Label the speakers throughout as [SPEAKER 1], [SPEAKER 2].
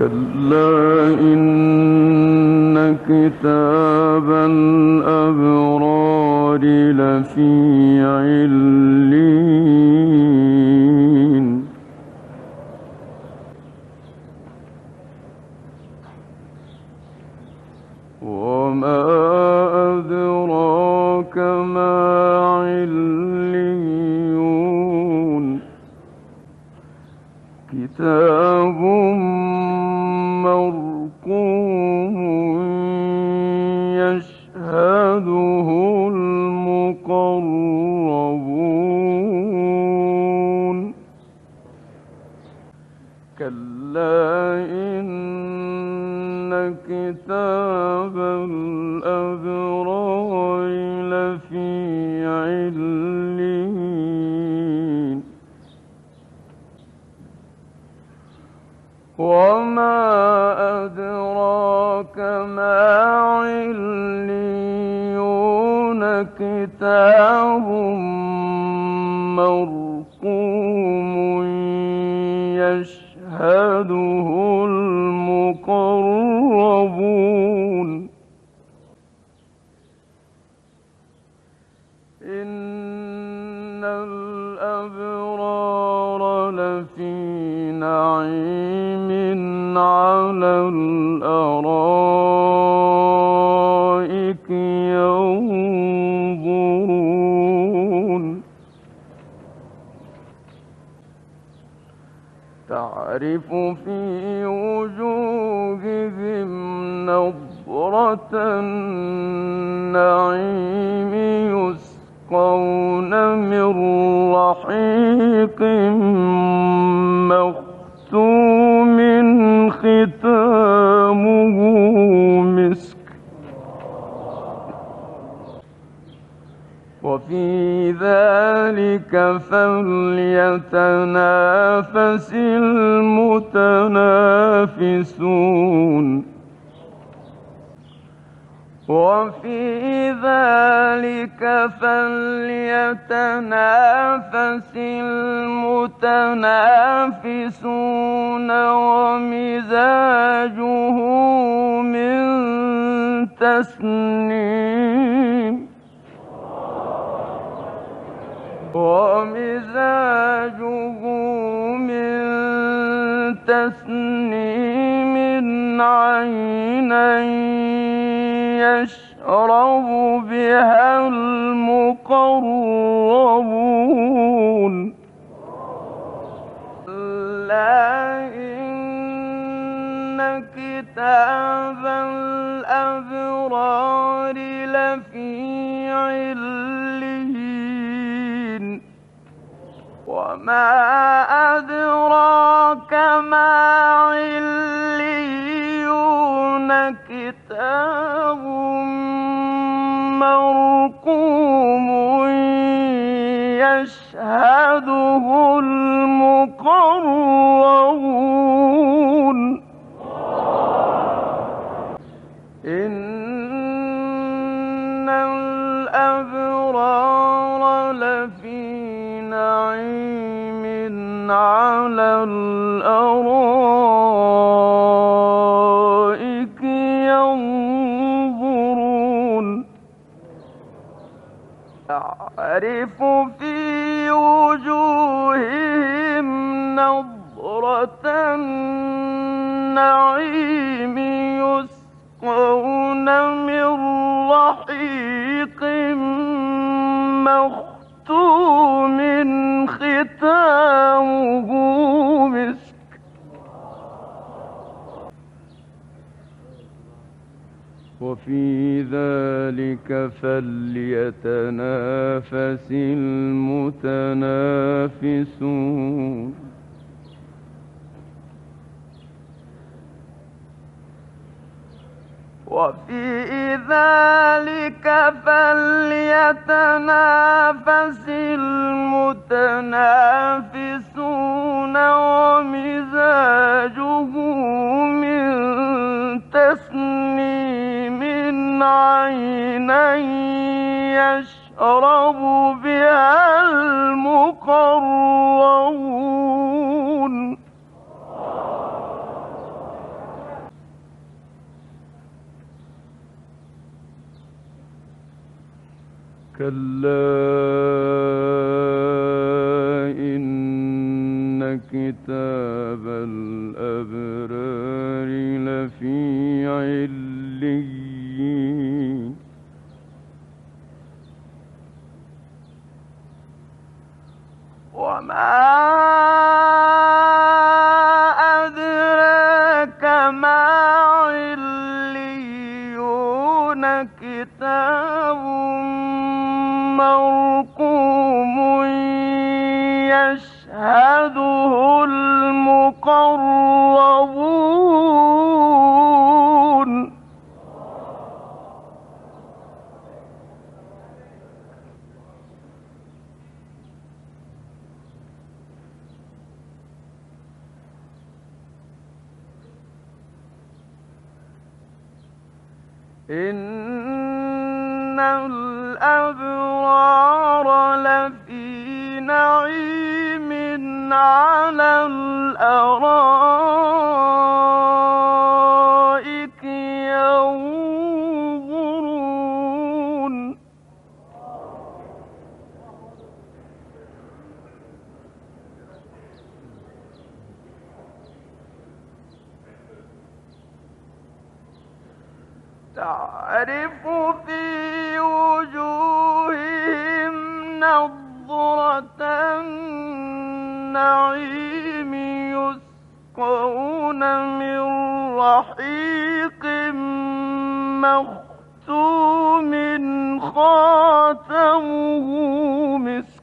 [SPEAKER 1] كلا إن كتاب الأبرار لفي علين وما أدراك ما عليون كتاب مرقوم يشهده المقربون كلا إن كتاب الأبرار لفي علين وما أدراك ما عليون كتاب مرقوم يشهده المقربون إن الأبرار لفي نعيم على الأرائك ينظرون تعرف في وجوههم نضرة النعيم يسقون من رحيق مختوم ختامه مسك وفي ذلك فليتنافس المتنافسون وفي ذلك فليتنافس المتنافسون ومزاجه من تسنيم عينا يشرب بها المقربون لا إن كتاب الأبرار لفي عليين وما أدراك ما عليون كتاب مرقوم يشهده المقربون إن الأبرار لفي نعيم على الأرائك ينظرون تعرف في وجوههم نضرة النعيم يسقون من رحيق مختوم ختامه مسك وفي ذلك فليتنافس المتنافسون وفي ذلك فليتنافس المتنافسون ومزاجه من تسنيم عينا يشرب بها المقربون كلا إن كتاب الأبرار لفي عليين وما أدراك ما عليون كتاب مرقوم يشهده المقربون إن الأبرار لفي نعيم على الأرائك ينظرون تعرف في وجوههم نضرة النعيم يسقون من رحيق مختوم خاتمه مسك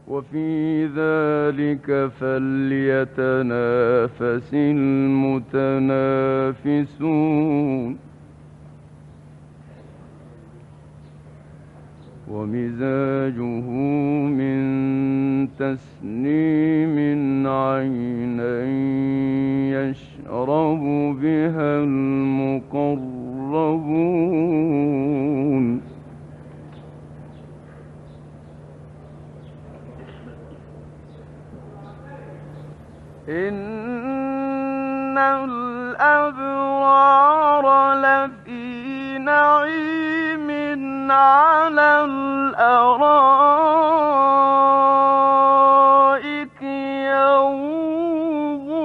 [SPEAKER 1] وفي ذلك فليتنافس المتنافسون ومزاجه من تسنيم عينا يشرب بها المقربون إن الأبرار لفي نعيم على الأرائك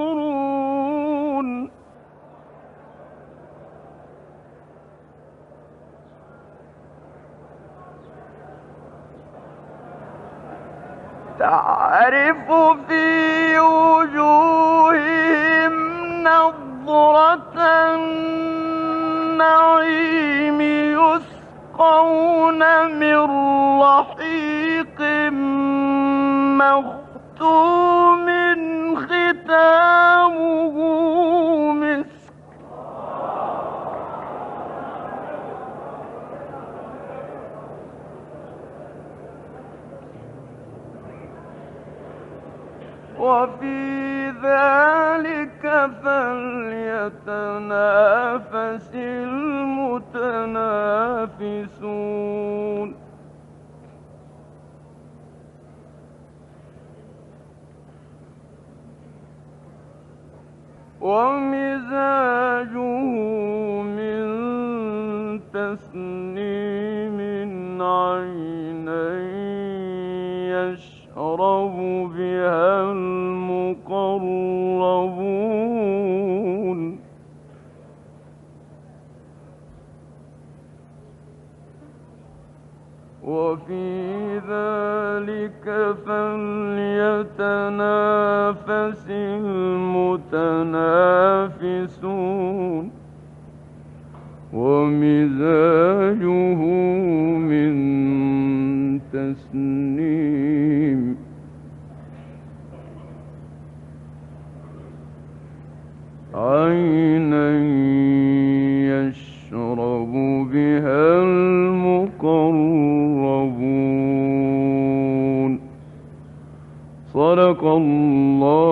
[SPEAKER 1] ينظرون تعرف في وجوههم نضرة النعيم يسقون من رحيق مختوم ختامه مسك وفي ذلك فليتنافس المتنافسون ومزاجه من تسنيم عينا يشرب بها المقربون وفي ذلك فليتنافس المتنافسون ومزاجه من تسنيم عينا يشرب بها المقربون صدق الله